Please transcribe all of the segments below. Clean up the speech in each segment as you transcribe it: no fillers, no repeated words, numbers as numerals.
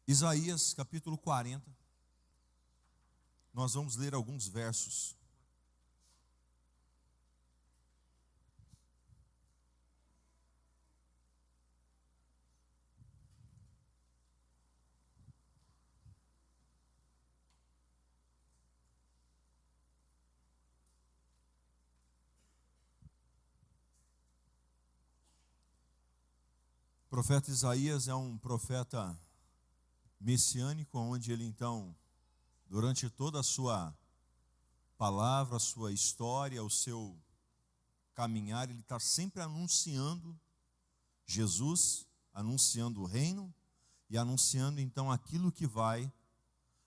Isaías capítulo 40, nós vamos ler alguns versos. O profeta Isaías é um profeta messiânico, onde ele então, durante toda a sua palavra, a sua história, o seu caminhar, ele está sempre anunciando Jesus, anunciando o reino e anunciando então aquilo que vai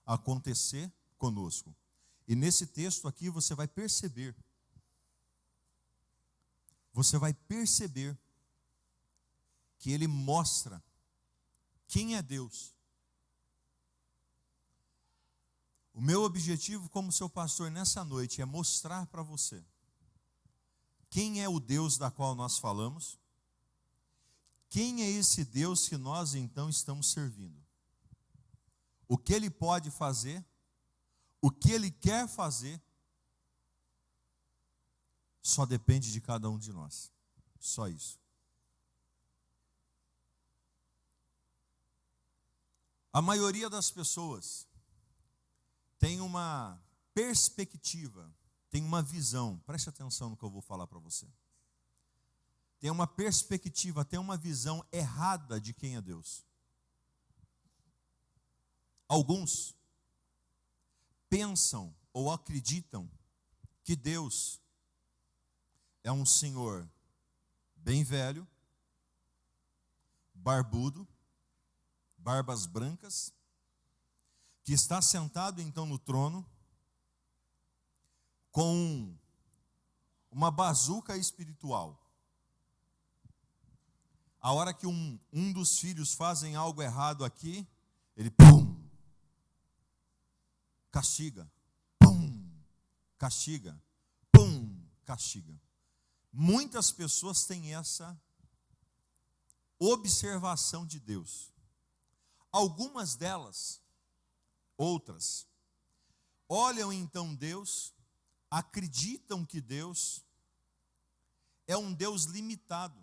acontecer conosco. E nesse texto aqui você vai perceber que ele mostra quem é Deus. O meu objetivo como seu pastor nessa noite é mostrar para você quem é o Deus da qual nós falamos, quem é esse Deus que nós então estamos servindo, o que ele pode fazer, o que ele quer fazer, só depende de cada um de nós, só isso. A maioria das pessoas tem uma perspectiva, tem uma visão, preste atenção no que eu vou falar para você. Tem uma perspectiva, tem uma visão errada de quem é Deus. Alguns pensam ou acreditam que Deus é um senhor bem velho, barbudo, barbas brancas, que está sentado então no trono, com uma bazuca espiritual. A hora que um dos filhos fazem algo errado aqui, ele pum, castiga, pum, castiga, pum, castiga. Muitas pessoas têm essa observação de Deus. Algumas delas, outras, olham então Deus, acreditam que Deus é um Deus limitado.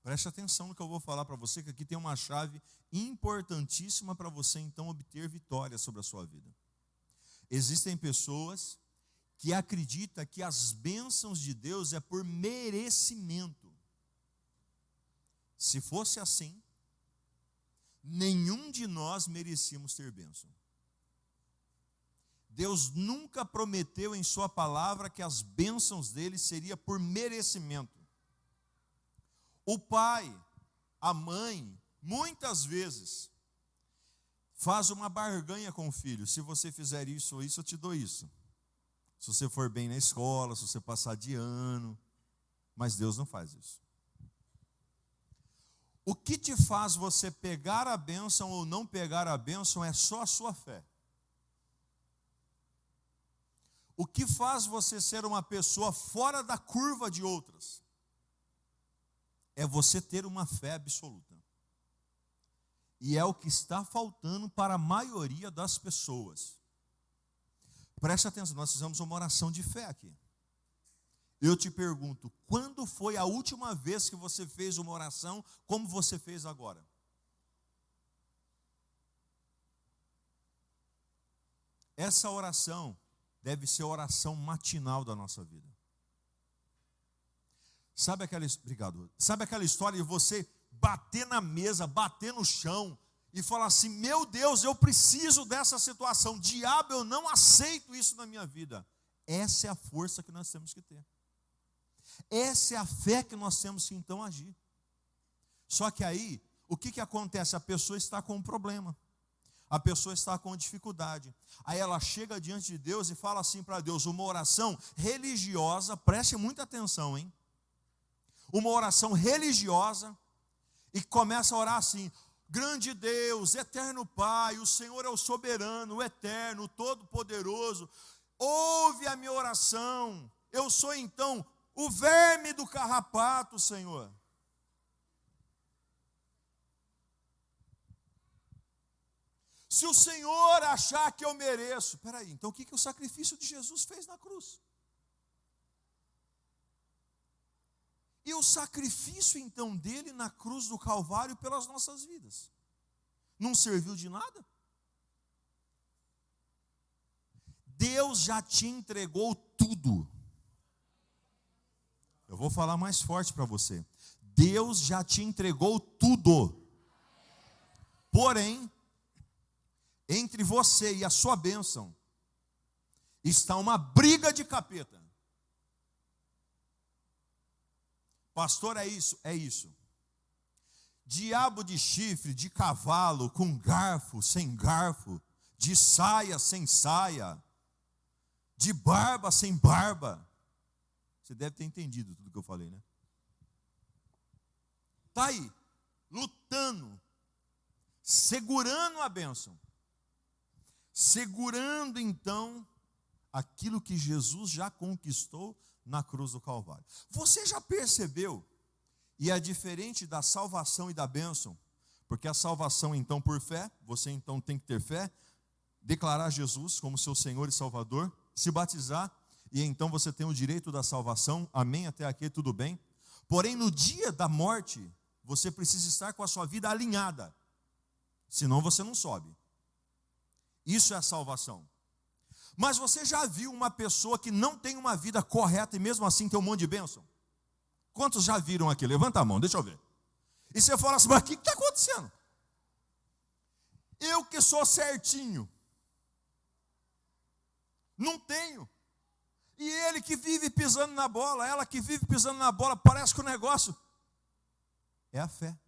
Preste atenção no que eu vou falar para você, que aqui tem uma chave importantíssima para você então obter vitória sobre a sua vida. Existem pessoas que acreditam que as bênçãos de Deus é por merecimento. Se fosse assim, nenhum de nós merecíamos ter bênção. Deus nunca prometeu em sua palavra que as bênçãos dele seriam por merecimento. O pai, a mãe, muitas vezes, faz uma barganha com o filho. Se você fizer isso ou isso, eu te dou isso. Se você for bem na escola, se você passar de ano. Mas Deus não faz isso. O que te faz você pegar a bênção ou não pegar a bênção é só a sua fé. O que faz você ser uma pessoa fora da curva de outras é você ter uma fé absoluta. E é o que está faltando para a maioria das pessoas. Preste atenção, nós fizemos uma oração de fé aqui. Eu te pergunto, quando foi a última vez que você fez uma oração como você fez agora? Essa oração deve ser a oração matinal da nossa vida. Sabe aquela história de você bater na mesa, bater no chão e falar assim: meu Deus, eu preciso dessa situação, diabo, eu não aceito isso na minha vida. Essa é a força que nós temos que ter. Essa é a fé que nós temos que então agir. Só que aí, o que acontece? A pessoa está com um problema. A pessoa está com dificuldade. Aí ela chega diante de Deus e fala assim para Deus, uma oração religiosa, preste muita atenção, hein? Uma oração religiosa, e começa a orar assim: grande Deus, eterno Pai, o Senhor é o soberano, o eterno, o todo-poderoso, ouve a minha oração, eu sou então o verme do carrapato, Senhor. Se o Senhor achar que eu mereço. Espera aí, então o que o sacrifício de Jesus fez na cruz? E o sacrifício então dele na cruz do Calvário pelas nossas vidas? Não serviu de nada? Deus já te entregou tudo. Eu vou falar mais forte para você. Deus já te entregou tudo. Porém, entre você e a sua bênção, está uma briga de capeta. Pastor, é isso? É isso. Diabo de chifre, de cavalo, com garfo, sem garfo, de saia, sem saia, de barba, sem barba. Você deve ter entendido tudo que eu falei, né? Está aí, lutando, segurando a bênção, segurando então aquilo que Jesus já conquistou na cruz do Calvário. Você já percebeu? E é diferente da salvação e da bênção, porque a salvação então por fé, você então tem que ter fé, declarar Jesus como seu Senhor e Salvador, se batizar, e então você tem o direito da salvação, amém, até aqui tudo bem. Porém no dia da morte, você precisa estar com a sua vida alinhada, senão você não sobe. Isso é a salvação. Mas você já viu uma pessoa que não tem uma vida correta e mesmo assim tem um monte de bênção? Quantos já viram aqui? Levanta a mão, deixa eu ver. E você fala assim, mas o que está acontecendo? Eu que sou certinho, não tenho. E ele que vive pisando na bola, ela que vive pisando na bola, parece que o negócio é a fé.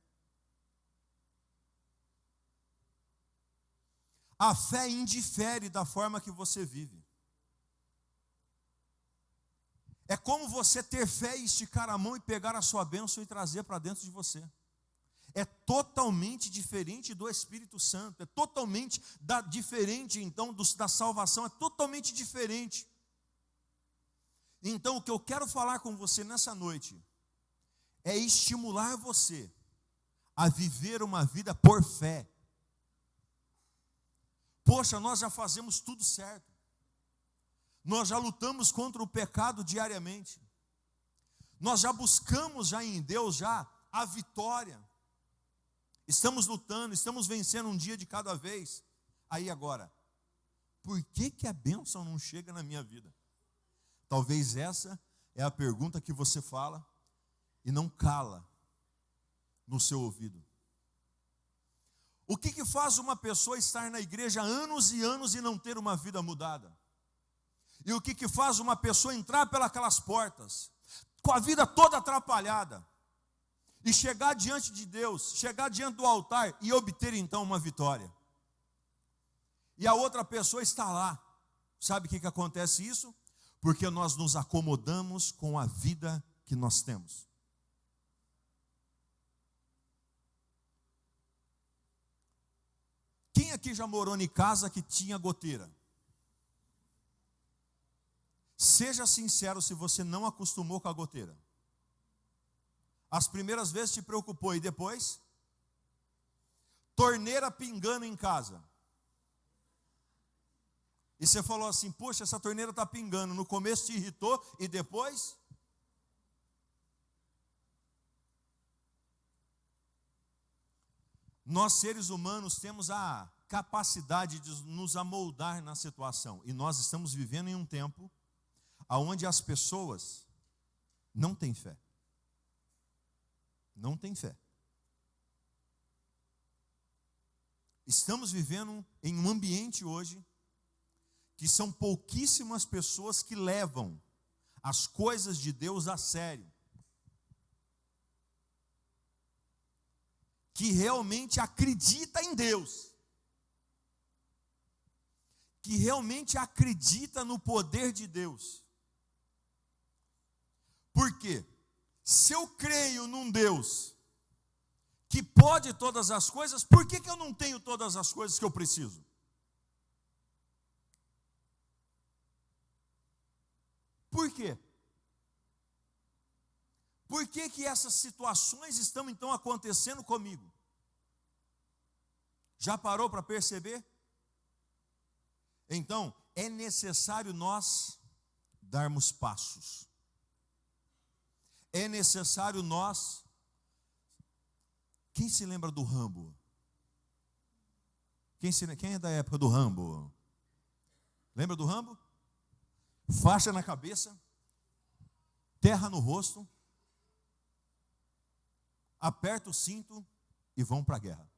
A fé indifere da forma que você vive. É como você ter fé e esticar a mão e pegar a sua bênção e trazer para dentro de você. É totalmente diferente do Espírito Santo, é totalmente diferente então da salvação, é totalmente diferente. Então o que eu quero falar com você nessa noite é estimular você a viver uma vida por fé. Poxa, nós já fazemos tudo certo. Nós já lutamos contra o pecado diariamente. Nós já buscamos já em Deus já a vitória. Estamos lutando, estamos vencendo um dia de cada vez. Aí agora, por que a bênção não chega na minha vida? Talvez essa é a pergunta que você fala e não cala no seu ouvido. O que faz uma pessoa estar na igreja anos e anos e não ter uma vida mudada? E o que faz uma pessoa entrar pelas portas, com a vida toda atrapalhada, e chegar diante de Deus, chegar diante do altar e obter então uma vitória? E a outra pessoa está lá. Sabe o que acontece isso? Porque nós nos acomodamos com a vida que nós temos. Quem aqui já morou em casa que tinha goteira? Seja sincero se você não acostumou com a goteira. As primeiras vezes te preocupou e depois? Torneira pingando em casa. E você falou assim, poxa, essa torneira está pingando. No começo te irritou e depois? Nós seres humanos temos a capacidade de nos amoldar na situação. E nós estamos vivendo em um tempo onde as pessoas não têm fé. Não têm fé. Estamos vivendo em um ambiente hoje que são pouquíssimas pessoas que levam as coisas de Deus a sério. Que realmente acredita em Deus. Que realmente acredita no poder de Deus. Por quê? Se eu creio num Deus que pode todas as coisas, por que eu não tenho todas as coisas que eu preciso? Por quê? Por que essas situações estão então acontecendo comigo? Já parou para perceber Então, é necessário nós darmos passos. É necessário nós... Quem se lembra do Rambo? Quem é da época do Rambo? Lembra do Rambo? Faixa na cabeça, terra no rosto, aperta o cinto e vão para a guerra.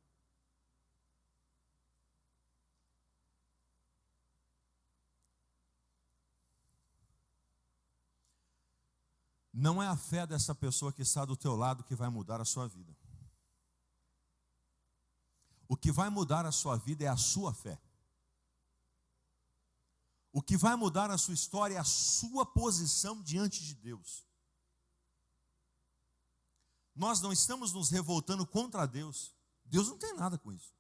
Não é a fé dessa pessoa que está do teu lado que vai mudar a sua vida. O que vai mudar a sua vida é a sua fé. O que vai mudar a sua história é a sua posição diante de Deus. Nós não estamos nos revoltando contra Deus. Deus não tem nada com isso.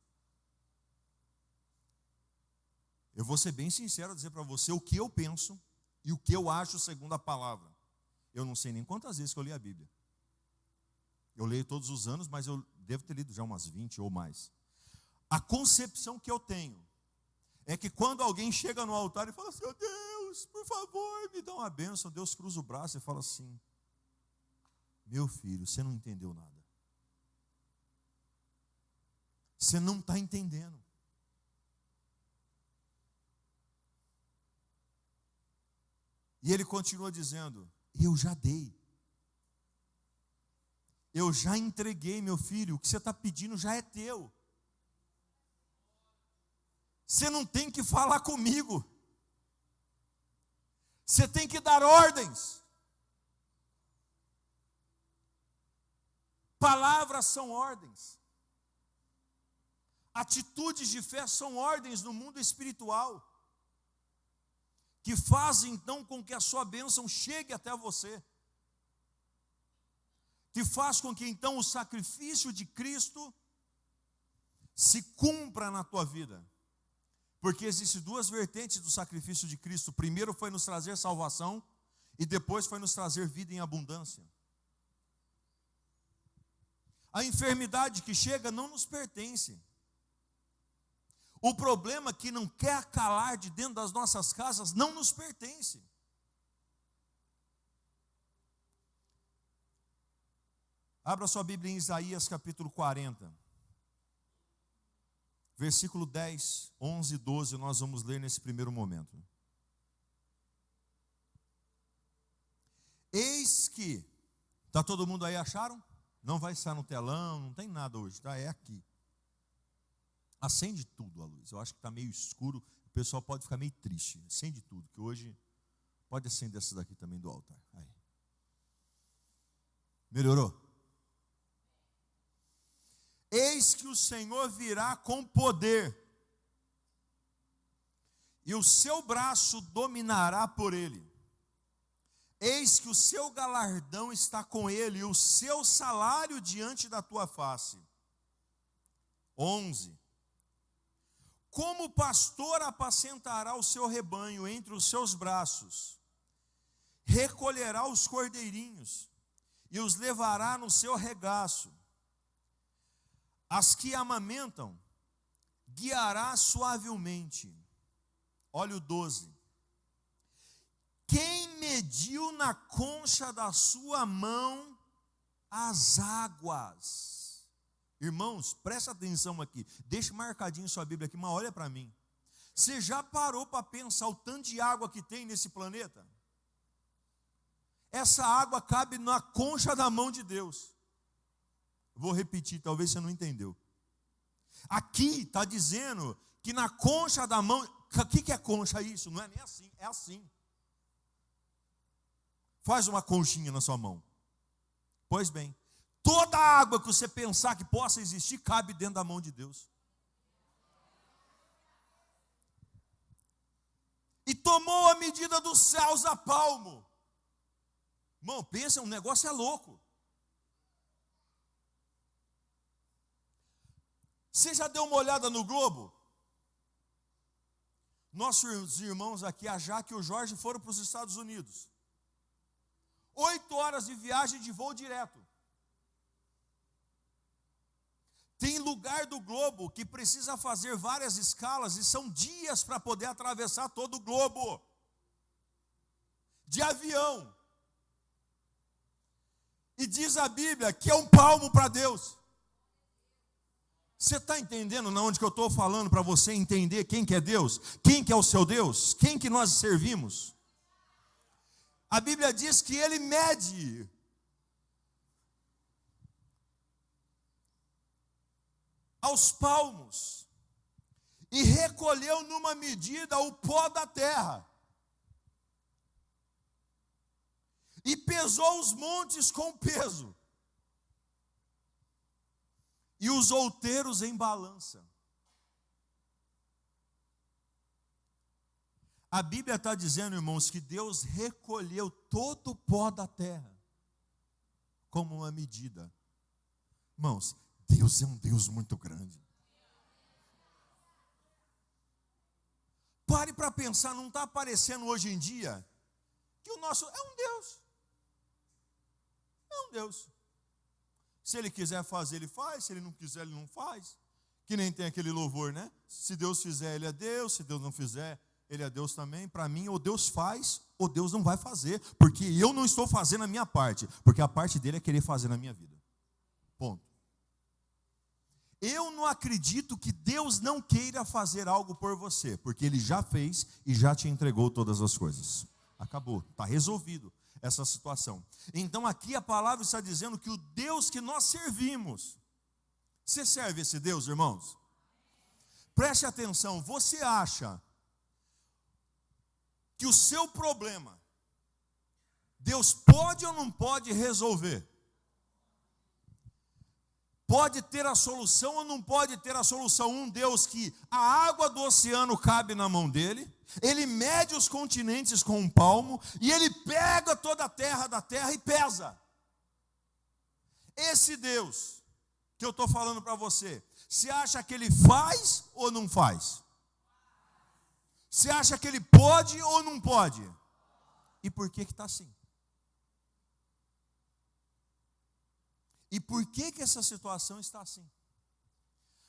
Eu vou ser bem sincero a dizer para você o que eu penso e o que eu acho segundo a palavra. Eu não sei nem quantas vezes que eu li a Bíblia. Eu leio todos os anos, mas eu devo ter lido já umas 20 ou mais. A concepção que eu tenho é que quando alguém chega no altar e fala assim: oh Deus, por favor, me dá uma bênção, Deus cruza o braço e fala assim: meu filho, você não entendeu nada. Você não está entendendo. E ele continua dizendo: eu já dei. Eu já entreguei, meu filho, o que você está pedindo já é teu. Você não tem que falar comigo. Você tem que dar ordens. Palavras são ordens. Atitudes de fé são ordens no mundo espiritual, que fazem então com que a sua bênção chegue até você, que faz com que então o sacrifício de Cristo se cumpra na tua vida. Porque existem duas vertentes do sacrifício de Cristo. Primeiro foi nos trazer salvação e depois foi nos trazer vida em abundância. A enfermidade que chega não nos pertence. O problema que não quer calar de dentro das nossas casas não nos pertence. Abra sua Bíblia em Isaías capítulo 40. Versículo 10, 11 e 12, nós vamos ler nesse primeiro momento. Eis que, está todo mundo aí, acharam? Não vai estar no telão, não tem nada hoje, tá? É aqui. Acende tudo a luz, eu acho que está meio escuro, o pessoal pode ficar meio triste. Acende tudo, que hoje pode acender essa daqui também do altar. Aí. Melhorou? Eis que o Senhor virá com poder, e o seu braço dominará por ele. Eis que o seu galardão está com ele, e o seu salário diante da tua face. 11. Como o pastor apacentará o seu rebanho entre os seus braços, recolherá os cordeirinhos, e os levará no seu regaço. As que amamentam, guiará suavemente. Olha o 12. Quem mediu na concha da sua mão as águas? Irmãos, presta atenção aqui. Deixa marcadinho sua Bíblia aqui, mas olha para mim. Você já parou para pensar o tanto de água que tem nesse planeta? Essa água cabe na concha da mão de Deus. Vou repetir, talvez você não entendeu. Aqui está dizendo que na concha da mão... O que é concha isso? Não é nem assim, é assim. Faz uma conchinha na sua mão. Pois bem, toda a água que você pensar que possa existir, cabe dentro da mão de Deus. E tomou a medida dos céus a palmo. Irmão, pensa, um negócio é louco. Você já deu uma olhada no globo? Nossos irmãos aqui, a Jaque e o Jorge, foram para os Estados Unidos. 8 horas de viagem de voo direto. lugar do globo que precisa fazer várias escalas e são dias para poder atravessar todo o globo. De avião. E diz a Bíblia que é um palmo para Deus. Você está entendendo onde que eu estou falando para você entender quem que é Deus? Quem que é o seu Deus? Quem que nós servimos? A Bíblia diz que Ele mede aos palmos e recolheu numa medida o pó da terra. E pesou os montes com peso. E os outeiros em balança. A Bíblia está dizendo, irmãos, que Deus recolheu todo o pó da terra como uma medida. Irmãos, Deus é um Deus muito grande. Pare para pensar, não está aparecendo hoje em dia que o nosso é um Deus. É um Deus. Se Ele quiser fazer, Ele faz. Se Ele não quiser, Ele não faz. Que nem tem aquele louvor, né? Se Deus fizer, Ele é Deus. Se Deus não fizer, Ele é Deus também. Para mim, ou Deus faz, ou Deus não vai fazer. Porque eu não estou fazendo a minha parte. Porque a parte dele é querer fazer na minha vida. Ponto. Eu não acredito que Deus não queira fazer algo por você. Porque Ele já fez e já te entregou todas as coisas. Acabou, está resolvido essa situação. Então aqui a palavra está dizendo que o Deus que nós servimos, você serve esse Deus, irmãos? Preste atenção, você acha que o seu problema, Deus pode ou não pode resolver? Pode ter a solução ou não pode ter a solução? Um Deus que a água do oceano cabe na mão dele, Ele mede os continentes com um palmo, e Ele pega toda a terra da terra e pesa. Esse Deus que eu estou falando para você, você acha que Ele faz ou não faz? Você acha que Ele pode ou não pode? E por que está assim? E por que essa situação está assim?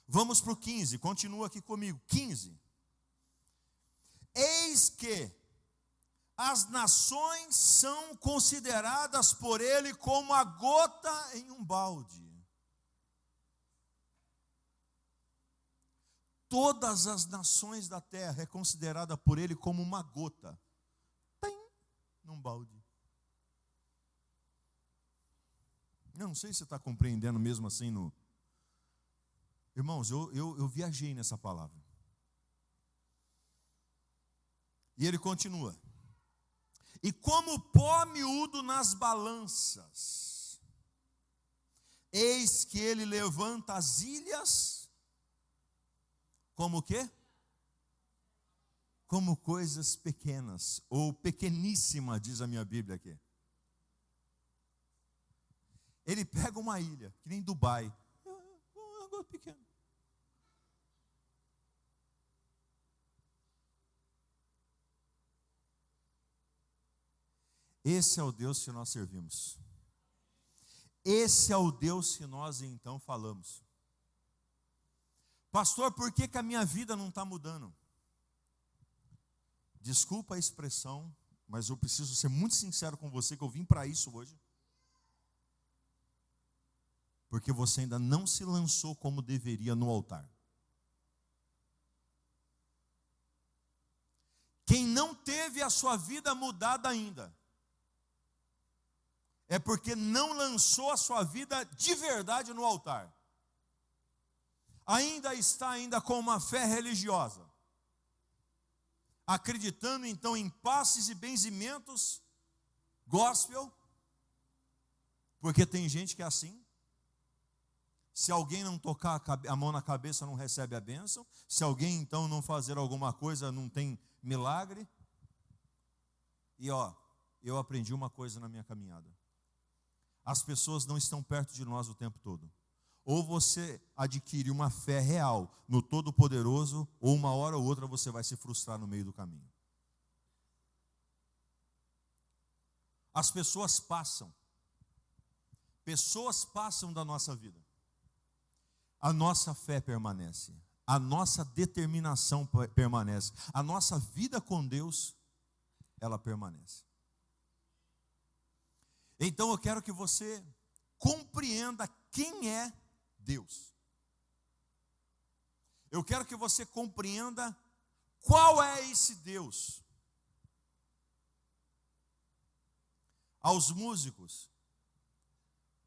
Vamos para o 15, continua aqui comigo. 15. Eis que as nações são consideradas por Ele como a gota em um balde. Todas as nações da terra é considerada por Ele como uma gota. Tem num balde. Não sei se você está compreendendo mesmo assim no... Irmãos, eu viajei nessa palavra. E ele continua. E como pó miúdo nas balanças, eis que ele levanta as ilhas, como o quê? Como coisas pequenas, ou pequeníssima, diz a minha Bíblia aqui. Ele pega uma ilha, que nem Dubai. Um negócio pequeno. Esse é o Deus que nós servimos. Esse é o Deus que nós então falamos. Pastor, por que a minha vida não está mudando? Desculpa a expressão, mas eu preciso ser muito sincero com você, que eu vim para isso hoje. Porque você ainda não se lançou como deveria no altar. Quem não teve a sua vida mudada ainda, é porque não lançou a sua vida de verdade no altar. Ainda está com uma fé religiosa, acreditando então em passes e benzimentos gospel, porque tem gente que é assim. Se alguém não tocar a mão na cabeça, não recebe a bênção. Se alguém então não fazer alguma coisa, não tem milagre. E eu aprendi uma coisa na minha caminhada. As pessoas não estão perto de nós o tempo todo. Ou você adquire uma fé real no Todo-Poderoso, ou uma hora ou outra você vai se frustrar no meio do caminho. As pessoas passam. Pessoas passam da nossa vida. a nossa fé permanece, a nossa determinação permanece, a nossa vida com Deus, ela permanece. Então eu quero que você compreenda quem é Deus. Eu quero que você compreenda qual é esse Deus. Aos músicos,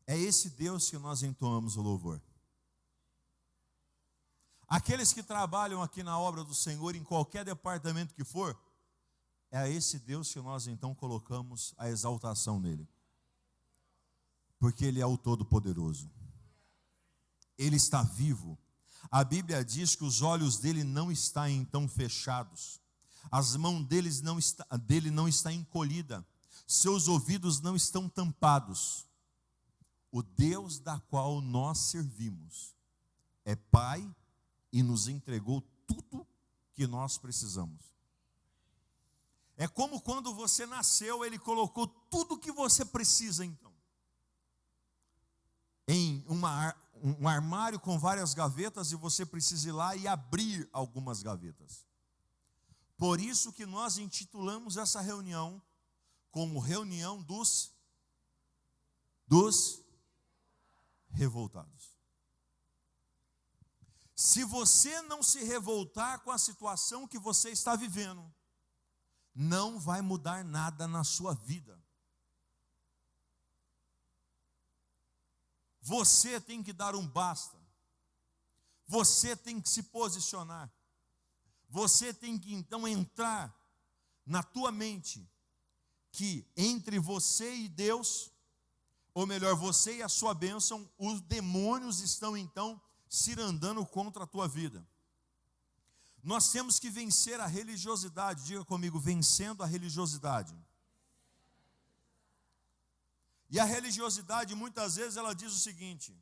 é esse Deus que nós entoamos o louvor. Aqueles que trabalham aqui na obra do Senhor, em qualquer departamento que for, é a esse Deus que nós então colocamos a exaltação nele. Porque Ele é o Todo-Poderoso. Ele está vivo. A Bíblia diz que os olhos dele não estão então fechados. As mãos dele não está encolhida. Seus ouvidos não estão tampados. O Deus da qual nós servimos é Pai e nos entregou tudo que nós precisamos. É como quando você nasceu, Ele colocou tudo que você precisa então. Em um armário com várias gavetas, e você precisa ir lá e abrir algumas gavetas. Por isso que nós intitulamos essa reunião como reunião dos revoltados. Se você não se revoltar com a situação que você está vivendo, não vai mudar nada na sua vida. Você tem que dar um basta. Você tem que se posicionar. Você tem que então entrar na tua mente que entre você e Deus, ou melhor, você e a sua bênção, os demônios estão então cirandando contra a tua vida. Nós temos que vencer a religiosidade. Diga comigo, vencendo a religiosidade. E a religiosidade, muitas vezes, ela diz o seguinte: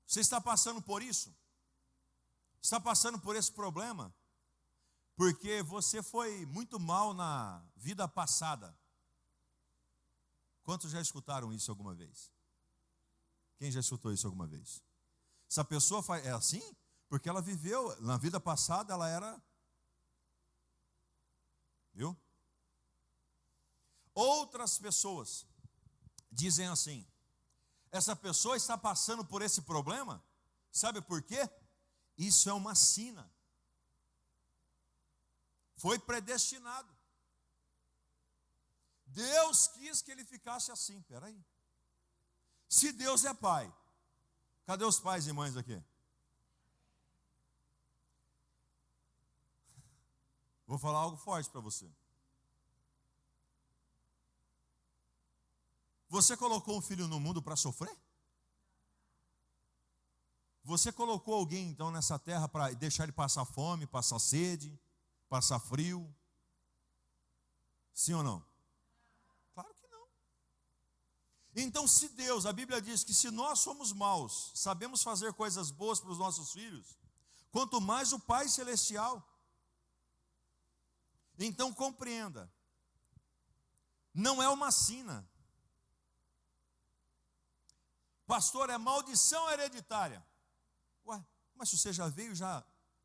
você está passando por isso? Está passando por esse problema? Porque você foi muito mal na vida passada. Quantos já escutaram isso alguma vez? Quem já escutou isso alguma vez? Essa pessoa é assim? Porque ela viveu, na vida passada ela era... Viu? Outras pessoas dizem assim: essa pessoa está passando por esse problema, sabe por quê? Isso é uma sina. Foi predestinado. Deus quis que ele ficasse assim. Espera aí. Se Deus é pai, cadê os pais e mães aqui? Vou falar algo forte para você. Você colocou um filho no mundo para sofrer? Você colocou alguém então nessa terra para deixar ele passar fome, passar sede, passar frio? Sim ou não? Claro que não. Então, se Deus, a Bíblia diz que se nós somos maus, sabemos fazer coisas boas para os nossos filhos, quanto mais o Pai Celestial. Então compreenda, não é uma sina. Pastor, é maldição hereditária. Ué, mas se você já veio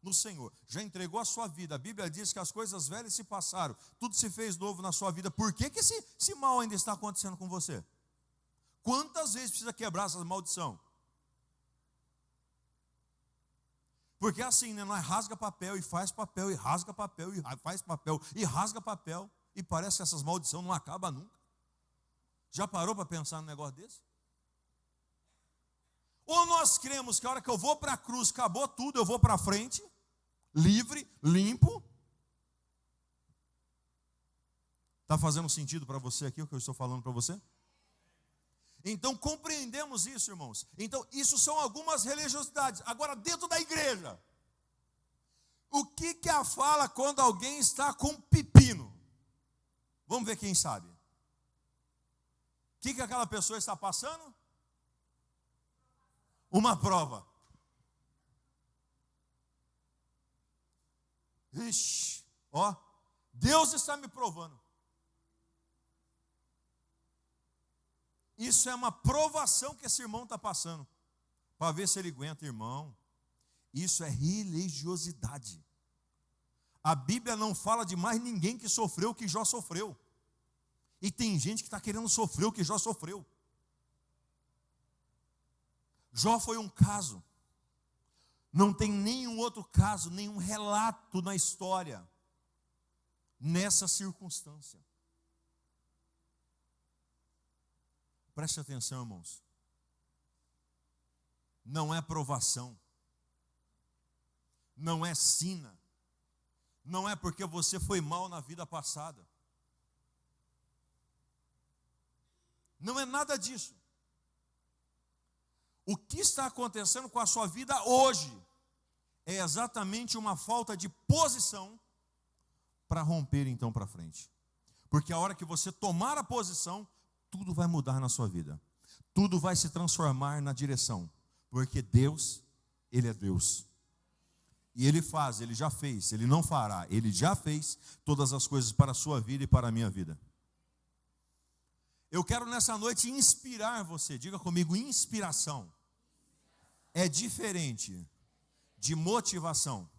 no Senhor, já entregou a sua vida, a Bíblia diz que as coisas velhas se passaram, tudo se fez novo na sua vida. Por que esse mal ainda está acontecendo com você? Quantas vezes precisa quebrar essa maldição? Porque assim, né, nós rasga papel e faz papel, e rasga papel e faz papel, e rasga papel, e parece que essas maldições não acabam nunca. Já parou para pensar num negócio desse? Ou nós cremos que a hora que eu vou para a cruz, acabou tudo, eu vou para frente, livre, limpo. Está fazendo sentido para você aqui o que eu estou falando para você? Então compreendemos isso, irmãos. Então isso são algumas religiosidades. Agora dentro da igreja, o que a fala quando alguém está com pepino? Vamos ver quem sabe. O que aquela pessoa está passando? Uma prova. Ixi, ó, Deus está me provando. Isso é uma provação que esse irmão está passando. para ver se ele aguenta, irmão. Isso é religiosidade. A Bíblia não fala de mais ninguém que sofreu o que Jó sofreu. E tem gente que está querendo sofrer o que Jó sofreu. Jó foi um caso. Não tem nenhum outro caso, nenhum relato na história nessa circunstância. Preste atenção, irmãos. Não é provação. Não é sina. Não é porque você foi mal na vida passada. Não é nada disso. O que está acontecendo com a sua vida hoje é exatamente uma falta de posição para romper então para frente. Porque a hora que você tomar a posição, tudo vai mudar na sua vida. Tudo vai se transformar na direção. Porque Deus, Ele é Deus. E Ele faz, Ele já fez, Ele não fará. Ele já fez todas as coisas para a sua vida e para a minha vida. Eu quero nessa noite inspirar você. Diga comigo, inspiração. É diferente de motivação.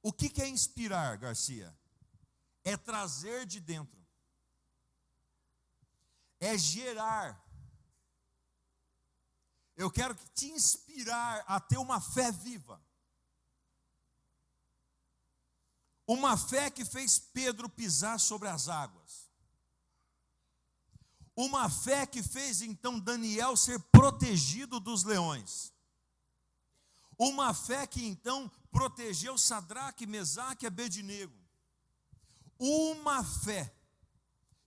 O que é inspirar, Garcia? É trazer de dentro. É gerar. Eu quero te inspirar a ter uma fé viva. Uma fé que fez Pedro pisar sobre as águas. Uma fé que fez então Daniel ser protegido dos leões. Uma fé que então protegeu Sadraque, Mesaque e Abednego. Uma fé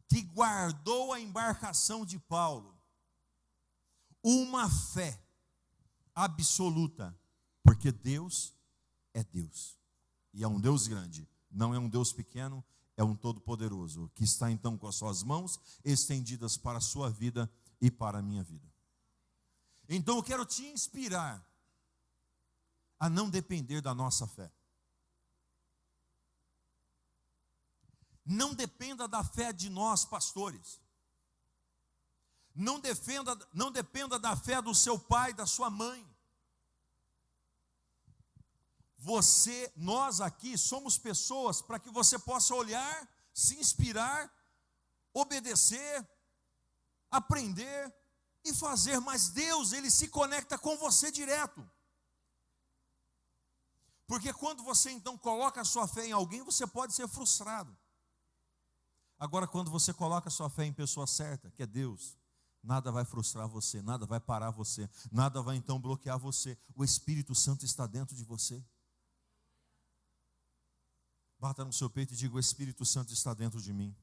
que guardou a embarcação de Paulo. Uma fé absoluta, porque Deus é Deus. E é um Deus grande, não é um Deus pequeno, é um todo-poderoso, que está então com as suas mãos estendidas para a sua vida e para a minha vida. Então eu quero te inspirar a não depender da nossa fé. Não dependa da fé de nós, pastores. Não dependa da fé do seu pai, da sua mãe. Nós aqui somos pessoas para que você possa olhar, se inspirar, obedecer, aprender e fazer. Mas Deus, Ele se conecta com você direto. Porque quando você então coloca a sua fé em alguém, você pode ser frustrado. Agora, quando você coloca a sua fé em pessoa certa, que é Deus, nada vai frustrar você, nada vai parar você, nada vai então bloquear você. O Espírito Santo está dentro de você. Bata no seu peito e diga: o Espírito Santo está dentro de mim.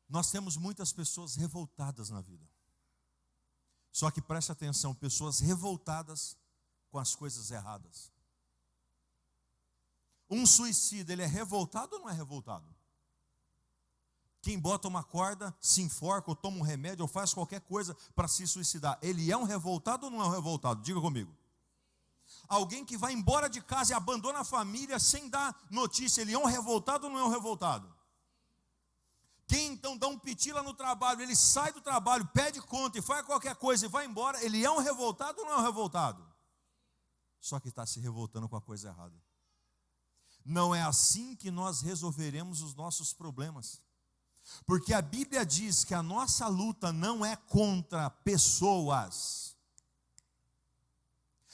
Nós temos muitas pessoas revoltadas na vida. Só que preste atenção, pessoas revoltadas com as coisas erradas. Um suicida, ele é revoltado ou não é revoltado? Quem bota uma corda, se enforca, ou toma um remédio, ou faz qualquer coisa para se suicidar, ele é um revoltado ou não é um revoltado? Diga comigo. Alguém que vai embora de casa e abandona a família sem dar notícia, ele é um revoltado ou não é um revoltado? Quem então dá um pitila no trabalho, ele sai do trabalho, pede conta e faz qualquer coisa e vai embora, ele é um revoltado ou não é um revoltado? Só que está se revoltando com a coisa errada. Não é assim que nós resolveremos os nossos problemas. Porque a Bíblia diz que a nossa luta não é contra pessoas.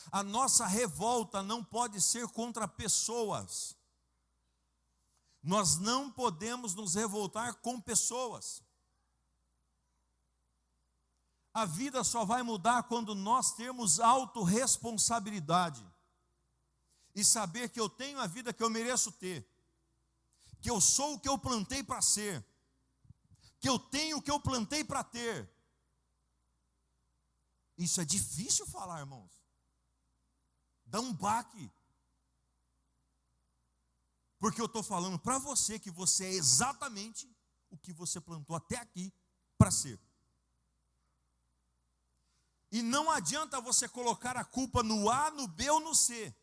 A nossa revolta não pode ser contra pessoas. Nós não podemos nos revoltar com pessoas. A vida só vai mudar quando nós termos autorresponsabilidade. E saber que eu tenho a vida que eu mereço ter. Que eu sou o que eu plantei para ser. Que eu tenho o que eu plantei para ter. Isso é difícil falar, irmãos. Dá um baque. Porque eu estou falando para você que você é exatamente o que você plantou até aqui para ser. E não adianta você colocar a culpa no A, no B ou no C.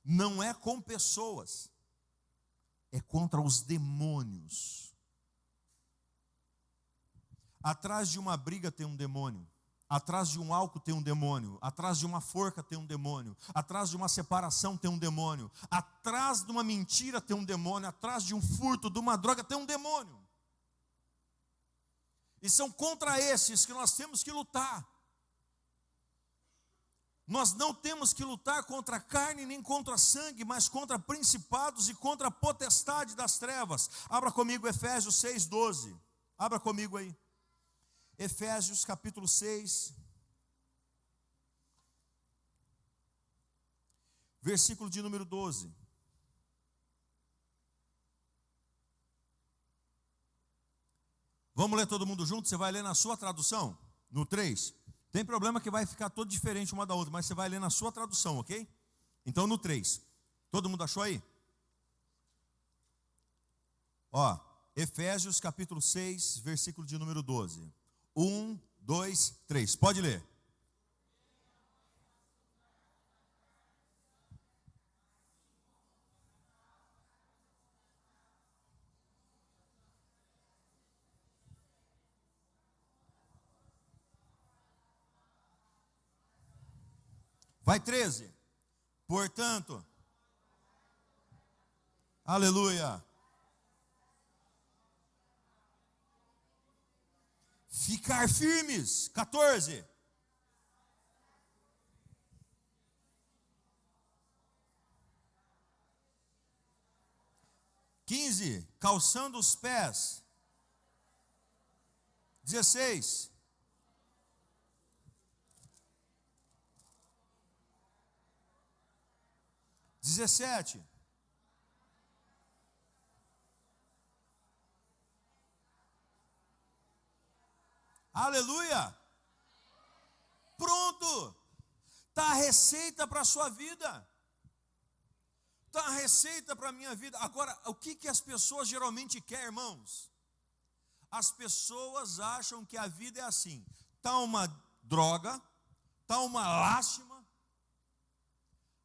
Não é com pessoas. É contra os demônios. Atrás de uma briga tem um demônio. Atrás de um álcool tem um demônio. Atrás de uma forca tem um demônio. Atrás de uma separação tem um demônio. Atrás de uma mentira tem um demônio. Atrás de um furto, de uma droga tem um demônio. E são contra esses que nós temos que lutar. Nós não temos que lutar contra a carne nem contra sangue, mas contra principados e contra a potestade das trevas. Abra comigo Efésios 6:12. Abra comigo aí. Efésios capítulo 6, versículo de número 12. Vamos ler todo mundo junto? Você vai ler na sua tradução? No 3. Tem problema que vai ficar todo diferente uma da outra, mas você vai ler na sua tradução, ok? Então no 3. Todo mundo achou aí? Ó, Efésios capítulo 6, versículo de número 12. 1, 2, 3. Pode ler. Vai 13. Portanto, aleluia. Ficar firmes. 14. Calçando os pés. 16. Dezessete. Aleluia. Pronto. Está a receita para a sua vida. Está a receita para a minha vida. Agora, o que as pessoas geralmente querem, irmãos? As pessoas acham que a vida é assim. Está uma droga, está uma lástima.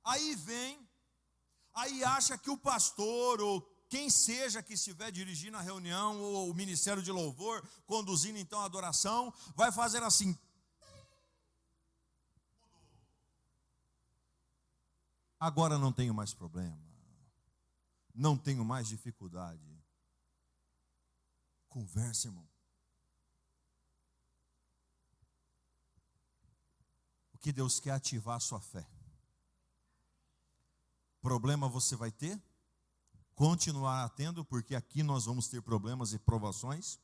Aí vem, aí acha que o pastor ou quem seja que estiver dirigindo a reunião ou o ministério de louvor, conduzindo então a adoração, vai fazer assim. Agora não tenho mais problema. Não tenho mais dificuldade. Conversa, irmão. O que Deus quer é ativar a sua fé. Problema você vai ter? Continuará tendo, porque aqui nós vamos ter problemas e provações.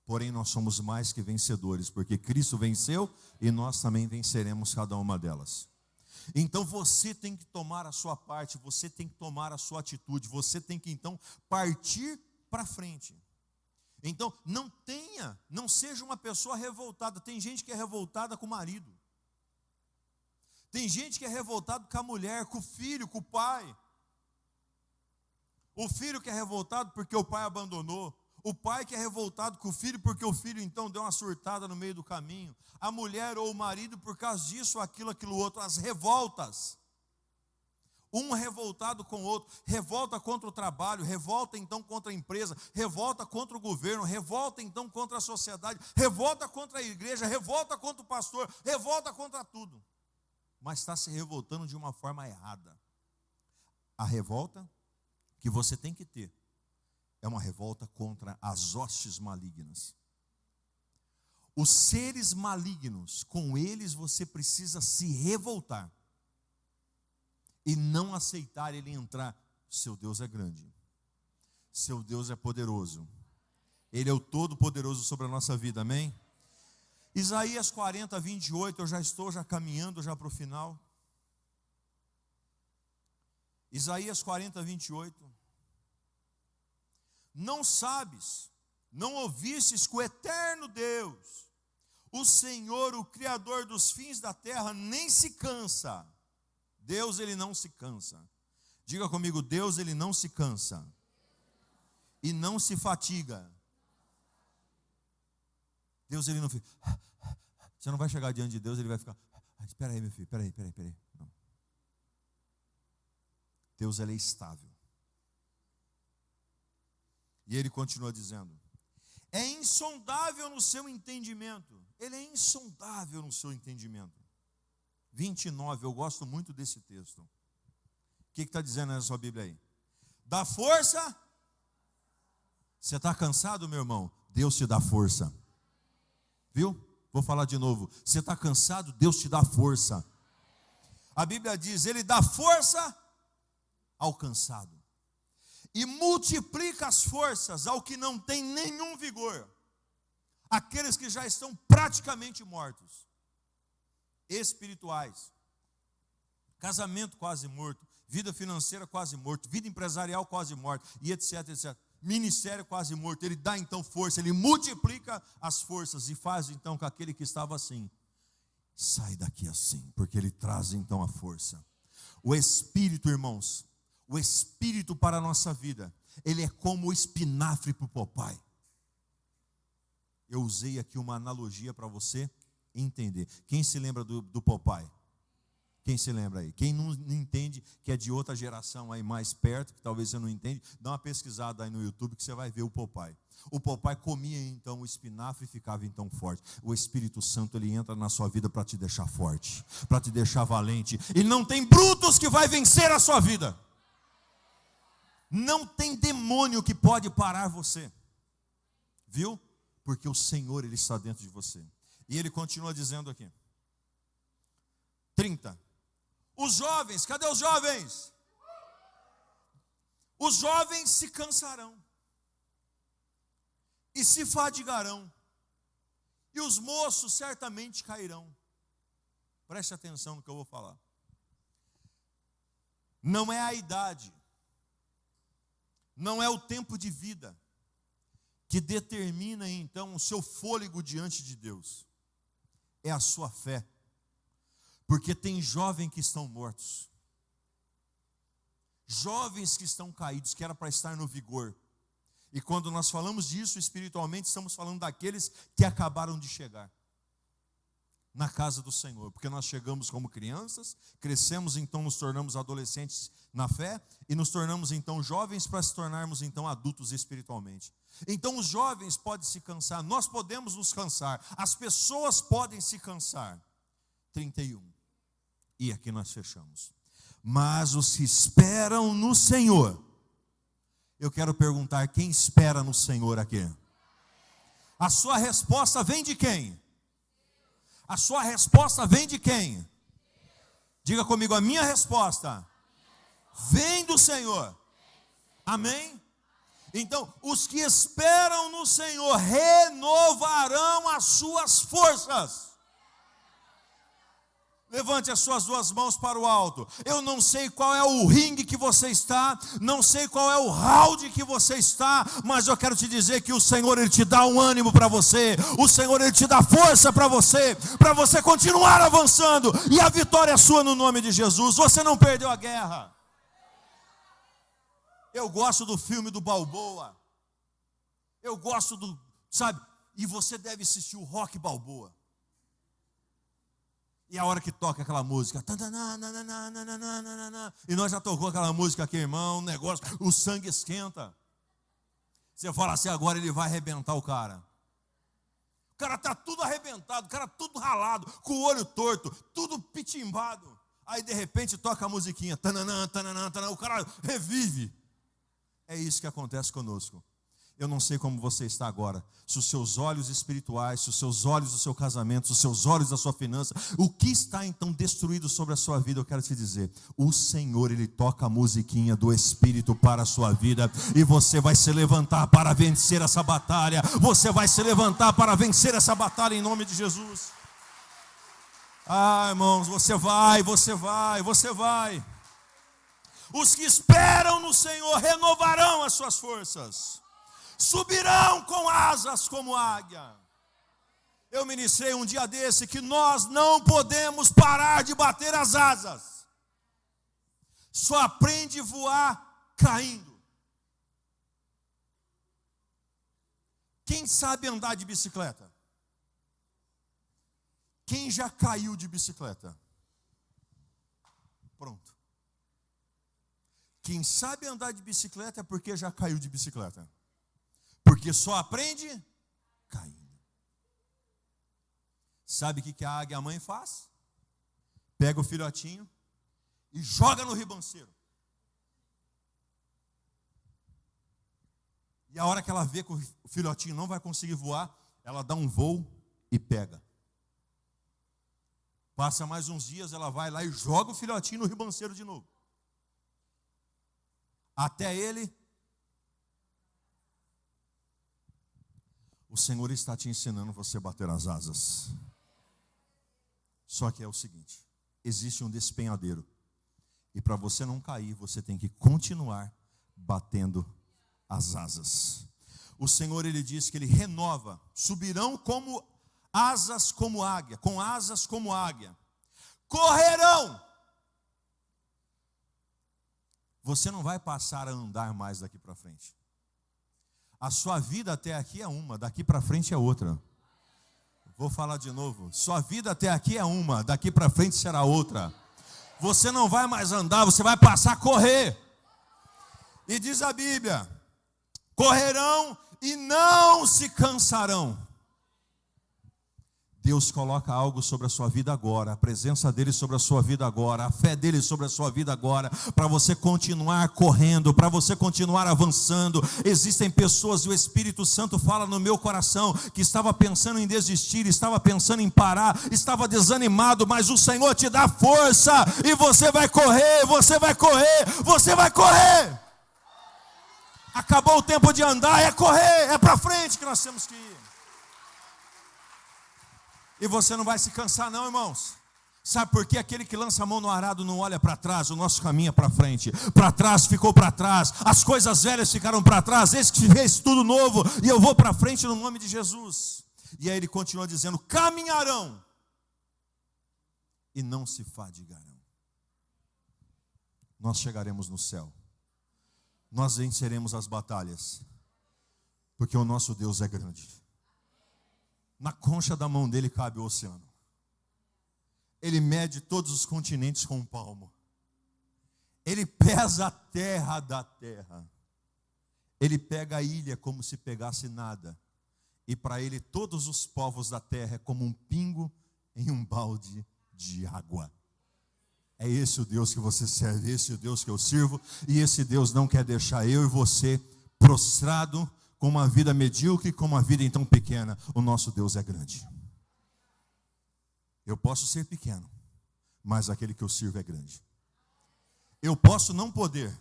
Porém, nós somos mais que vencedores, porque Cristo venceu e nós também venceremos cada uma delas. Então você tem que tomar a sua parte, você tem que tomar a sua atitude, você tem que então partir para frente. Então não seja uma pessoa revoltada. Tem gente que é revoltada com o marido. Tem gente que é revoltado com a mulher, com o filho, com o pai. O filho que é revoltado porque o pai abandonou. O pai que é revoltado com o filho porque o filho então deu uma surtada no meio do caminho. A mulher ou o marido por causa disso, aquilo outro. As revoltas. Um revoltado com o outro. Revolta contra o trabalho. Revolta então contra a empresa. Revolta contra o governo. Revolta então contra a sociedade. Revolta contra a igreja. Revolta contra o pastor. Revolta contra tudo. Mas está se revoltando de uma forma errada. A revolta que você tem que ter é uma revolta contra as hostes malignas. Os seres malignos, com eles você precisa se revoltar e não aceitar ele entrar. Seu Deus é grande, seu Deus é poderoso, Ele é o Todo-Poderoso sobre a nossa vida, amém? Isaías 40, 28, eu já estou caminhando para o final. Isaías 40, 28. Não sabes, não ouvistes que o eterno Deus, o Senhor, o Criador dos fins da terra, nem se cansa. Deus, Ele não se cansa. Diga comigo, Deus, Ele não se cansa. E não se fatiga. Deus, Ele não fica. Você não vai chegar diante de Deus, Ele vai ficar. Espera aí, meu filho, espera aí. Não. Deus, Ele é estável. E Ele continua dizendo: é insondável no seu entendimento. Ele é insondável no seu entendimento. 29, eu gosto muito desse texto. O que está dizendo na sua Bíblia aí? Dá força. Você está cansado, meu irmão? Deus te dá força. Viu? Vou falar de novo. Você está cansado? Deus te dá força. A Bíblia diz, Ele dá força ao cansado e multiplica as forças ao que não tem nenhum vigor, aqueles que já estão praticamente mortos, espirituais, casamento quase morto, vida financeira quase morto, vida empresarial quase morta, e etc, etc. Ministério quase morto. Ele dá então força, Ele multiplica as forças e faz então com aquele que estava assim, sai daqui assim, porque Ele traz então a força. O Espírito, irmãos, o Espírito para a nossa vida, ele é como o espinafre para o Popeye. Eu usei aqui uma analogia para você entender. Quem se lembra do Popeye? Quem se lembra aí? Quem não entende, que é de outra geração aí mais perto, que talvez você não entende, dá uma pesquisada aí no YouTube que você vai ver o Popeye. O Popeye comia então o espinafre e ficava então forte. O Espírito Santo, ele entra na sua vida para te deixar forte, para te deixar valente. E não tem brutos que vai vencer a sua vida. Não tem demônio que pode parar você. Viu? Porque o Senhor, Ele está dentro de você. E Ele continua dizendo aqui. 30. Os jovens, cadê os jovens? Os jovens se cansarão e se fadigarão, e os moços certamente cairão. Preste atenção no que eu vou falar. Não é a idade, não é o tempo de vida que determina então o seu fôlego diante de Deus. É a sua fé. Porque tem jovens que estão mortos, jovens que estão caídos, que era para estar no vigor. E quando nós falamos disso espiritualmente, estamos falando daqueles que acabaram de chegar na casa do Senhor. Porque nós chegamos como crianças, crescemos, então nos tornamos adolescentes na fé, e nos tornamos então jovens para se tornarmos então adultos espiritualmente. Então os jovens podem se cansar, nós podemos nos cansar, as pessoas podem se cansar. 31. E aqui nós fechamos. Mas os que esperam no Senhor, eu quero perguntar, quem espera no Senhor aqui? A sua resposta vem de quem? A sua resposta vem de quem? Diga comigo, a minha resposta vem do Senhor. Amém? Então, os que esperam no Senhor renovarão as suas forças. Levante as suas duas mãos para o alto. Eu não sei qual é o ringue que você está, não sei qual é o round que você está, mas eu quero te dizer que o Senhor, Ele te dá um ânimo para você, o Senhor, Ele te dá força para você continuar avançando, e a vitória é sua no nome de Jesus. Você não perdeu a guerra. Eu gosto do filme do Balboa, eu gosto do, sabe, e você deve assistir o Rock Balboa. E a hora que toca aquela música, e nós já tocou aquela música aqui, irmão, o negócio, o sangue esquenta. Você fala assim, agora ele vai arrebentar o cara. O cara está tudo arrebentado, o cara tudo ralado, com o olho torto, tudo pitimbado. Aí de repente toca a musiquinha, o cara revive. É isso que acontece conosco. Eu não sei como você está agora, se os seus olhos espirituais, se os seus olhos do seu casamento, se os seus olhos da sua finança, o que está então destruído sobre a sua vida, eu quero te dizer, o Senhor, Ele toca a musiquinha do Espírito para a sua vida, e você vai se levantar para vencer essa batalha, você vai se levantar para vencer essa batalha em nome de Jesus. Ah, irmãos, você vai. Os que esperam no Senhor renovarão as suas forças. Subirão com asas como águia. Eu ministrei um dia desse que nós não podemos parar de bater as asas. Só aprende a voar caindo. Quem sabe andar de bicicleta? Quem já caiu de bicicleta? Pronto. Quem sabe andar de bicicleta é porque já caiu de bicicleta. Porque só aprende caindo. Sabe o que a águia mãe faz? Pega o filhotinho e joga no ribanceiro. E a hora que ela vê que o filhotinho não vai conseguir voar, ela dá um voo e pega. Passa mais uns dias, ela vai lá e joga o filhotinho no ribanceiro de novo. Até ele. O Senhor está te ensinando você a bater as asas. Só que é o seguinte, existe um despenhadeiro. E para você não cair, você tem que continuar batendo as asas. O Senhor, Ele diz que Ele renova. Subirão como asas como águia. Com asas como águia. Correrão. Você não vai passar a andar mais daqui para frente. A sua vida até aqui é uma, daqui para frente é outra. Vou falar de novo. Sua vida até aqui é uma, daqui para frente será outra. Você não vai mais andar, você vai passar a correr. E diz a Bíblia: correrão e não se cansarão. Deus coloca algo sobre a sua vida agora, a presença dele sobre a sua vida agora, a fé dele sobre a sua vida agora, para você continuar correndo, para você continuar avançando. Existem pessoas, e o Espírito Santo fala no meu coração, que estava pensando em desistir, estava pensando em parar, estava desanimado, mas o Senhor te dá força, e você vai correr, você vai correr, você vai correr. Acabou o tempo de andar, é correr, é para frente que nós temos que ir. E você não vai se cansar não, irmãos. Sabe por quê? Aquele que lança a mão no arado não olha para trás, o nosso caminho é para frente. Para trás ficou para trás, as coisas velhas ficaram para trás, esse que fez tudo novo, e eu vou para frente no nome de Jesus. E aí ele continua dizendo: caminharão e não se fadigarão. Nós chegaremos no céu. Nós venceremos as batalhas, porque o nosso Deus é grande. Na concha da mão dele cabe o oceano. Ele mede todos os continentes com um palmo. Ele pesa a terra da terra. Ele pega a ilha como se pegasse nada. E para ele todos os povos da terra é como um pingo em um balde de água. É esse o Deus que você serve, esse o Deus que eu sirvo. E esse Deus não quer deixar eu e você prostrado com uma vida medíocre, com uma vida então pequena. O nosso Deus é grande. Eu posso ser pequeno, mas aquele que eu sirvo é grande. Eu posso não poder,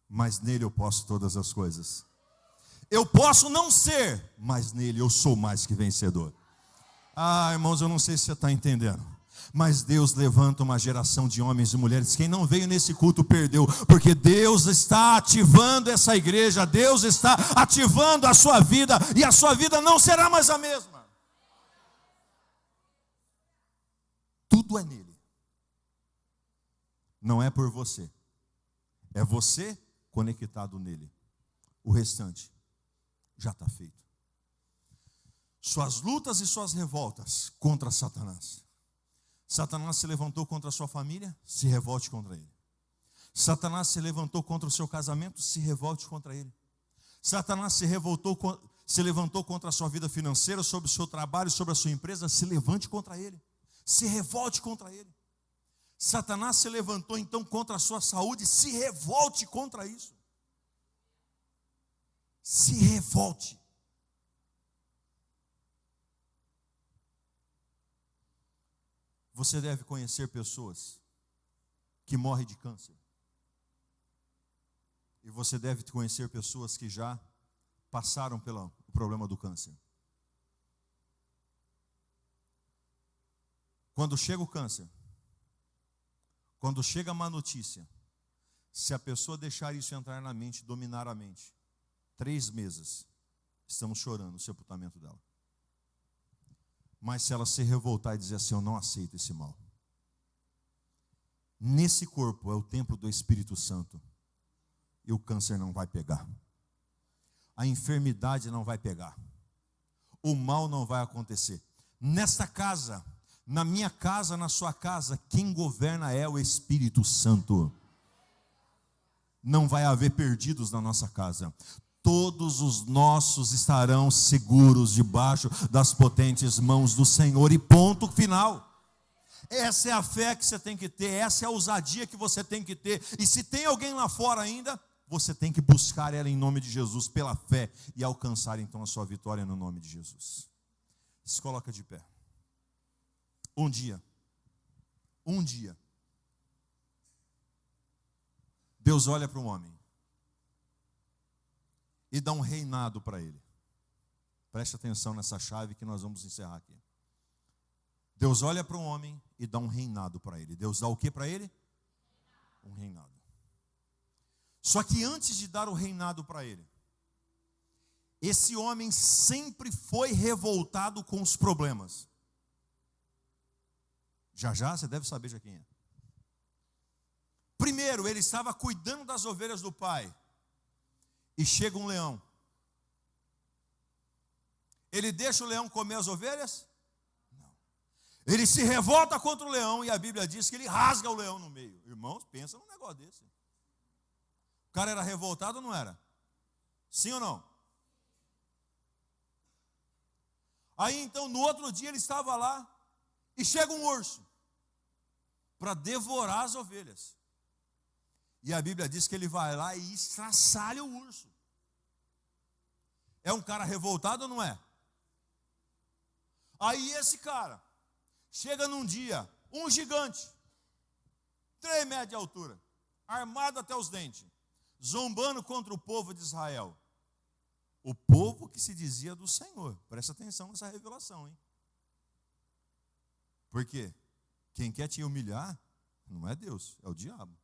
mas nele eu posso todas as coisas. Eu posso não ser, mas nele eu sou mais que vencedor. Ah, irmãos, eu não sei se você está entendendo. Mas Deus levanta uma geração de homens e mulheres. Quem não veio nesse culto perdeu, porque Deus está ativando essa igreja, Deus está ativando a sua vida, e a sua vida não será mais a mesma. Tudo é nele. Não é por você, é você conectado nele. O restante já está feito. Suas lutas e suas revoltas contra Satanás. Satanás se levantou contra a sua família, se revolte contra ele. Satanás se levantou contra o seu casamento, se revolte contra ele. Satanás se levantou contra a sua vida financeira, sobre o seu trabalho, sobre a sua empresa, se levante contra ele. Se revolte contra ele. Satanás se levantou então contra a sua saúde, se revolte contra isso. Se revolte. Você deve conhecer pessoas que morrem de câncer. E você deve conhecer pessoas que já passaram pelo problema do câncer. Quando chega o câncer, quando chega a má notícia, se a pessoa deixar isso entrar na mente, dominar a mente, 3 meses, estamos chorando o sepultamento dela. Mas se ela se revoltar e dizer assim: eu não aceito esse mal. Nesse corpo é o templo do Espírito Santo. E o câncer não vai pegar. A enfermidade não vai pegar. O mal não vai acontecer. Nesta casa, na minha casa, na sua casa, quem governa é o Espírito Santo. Não vai haver perdidos na nossa casa. todos os nossos estarão seguros debaixo das potentes mãos do Senhor, e ponto final. Essa é a fé que você tem que ter, essa é a ousadia que você tem que ter, e se tem alguém lá fora ainda, você tem que buscar ela em nome de Jesus, pela fé, e alcançar então a sua vitória no nome de Jesus. Se coloca de pé. Um dia, Deus olha para um homem e dá um reinado para ele. Preste atenção nessa chave que nós vamos encerrar aqui. Deus olha para um homem e dá um reinado para ele. Deus dá o que para ele? Um reinado. Só que antes de dar o reinado para ele, esse homem sempre foi revoltado com os problemas. Já você deve saber de quem é. Primeiro, ele estava cuidando das ovelhas do pai, e chega um leão. Ele deixa o leão comer as ovelhas? Não. Ele se revolta contra o leão, e a Bíblia diz que ele rasga o leão no meio. Irmãos, pensa num negócio desse. O cara era revoltado ou não era? Sim ou não? Aí então, no outro dia, ele estava lá, e chega um urso para devorar as ovelhas. E a Bíblia diz que ele vai lá e estraçalha o urso. É um cara revoltado ou não é? Aí esse cara chega num dia, um gigante, 3 metros de altura, armado até os dentes, zombando contra o povo de Israel. O povo que se dizia do Senhor. Presta atenção nessa revelação, hein? Por quê? Quem quer te humilhar não é Deus, é o diabo.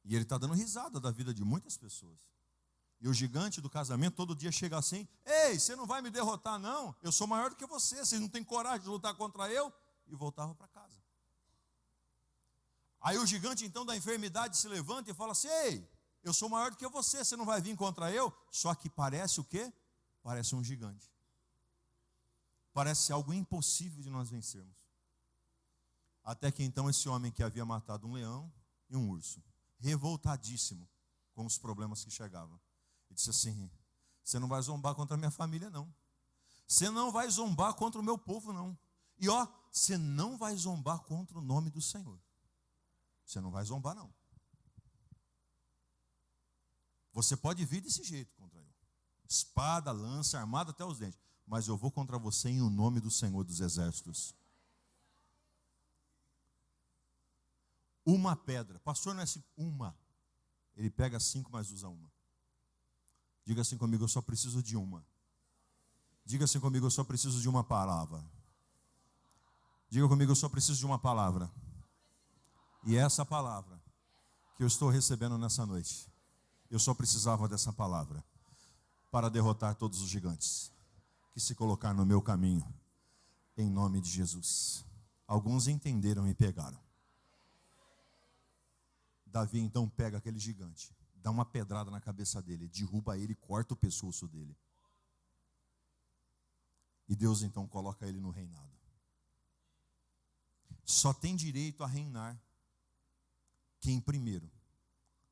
E ele está dando risada da vida de muitas pessoas. E o gigante do casamento todo dia chega assim: ei, você não vai me derrotar não, eu sou maior do que você, vocês não têm coragem de lutar contra eu. E voltava para casa. Aí o gigante então da enfermidade se levanta e fala assim: ei, eu sou maior do que você, você não vai vir contra eu. Só que parece o quê? Parece um gigante. Parece algo impossível de nós vencermos. Até que então esse homem que havia matado um leão e um urso, revoltadíssimo com os problemas que chegavam, e disse assim: você não vai zombar contra a minha família não, você não vai zombar contra o meu povo não, e ó, você não vai zombar contra o nome do Senhor, você não vai zombar não. Você pode vir desse jeito contra eu, espada, lança, armado até os dentes, mas eu vou contra você em o nome do Senhor dos Exércitos. Uma pedra, pastor, não é assim, uma. Ele pega 5, mas usa uma. Diga assim comigo: eu só preciso de uma. Diga assim comigo: eu só preciso de uma palavra. Diga comigo: eu só preciso de uma palavra. E essa palavra que eu estou recebendo nessa noite, eu só precisava dessa palavra para derrotar todos os gigantes que se colocar no meu caminho, em nome de Jesus. Alguns entenderam e pegaram. Davi então pega aquele gigante, dá uma pedrada na cabeça dele, derruba ele, corta o pescoço dele. E Deus então coloca ele no reinado. Só tem direito a reinar quem primeiro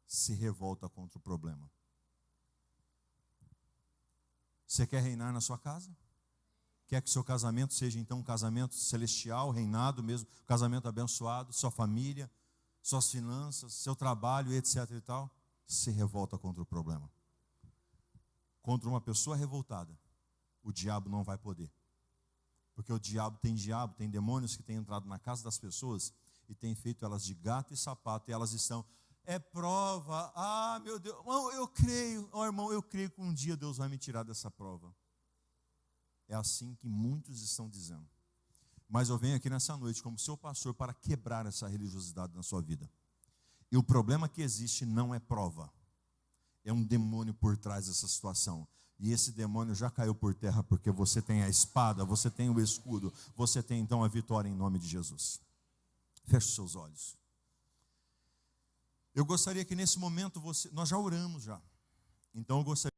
se revolta contra o problema. Você quer reinar na sua casa? Quer que seu casamento seja então um casamento celestial, reinado mesmo, casamento abençoado, sua família, suas finanças, seu trabalho, etc e tal? Se revolta contra o problema. Contra uma pessoa revoltada, o diabo não vai poder. Porque o diabo, tem demônios que têm entrado na casa das pessoas e têm feito elas de gato e sapato, e elas estão, é prova, ah meu Deus, eu creio, irmão, eu creio que um dia Deus vai me tirar dessa prova. É assim que muitos estão dizendo. Mas eu venho aqui nessa noite como seu pastor para quebrar essa religiosidade na sua vida. E o problema que existe não é prova. É um demônio por trás dessa situação. E esse demônio já caiu por terra porque você tem a espada, você tem o escudo, você tem então a vitória em nome de Jesus. Feche os seus olhos. Eu gostaria que nesse momento nós já oramos já. Então eu gostaria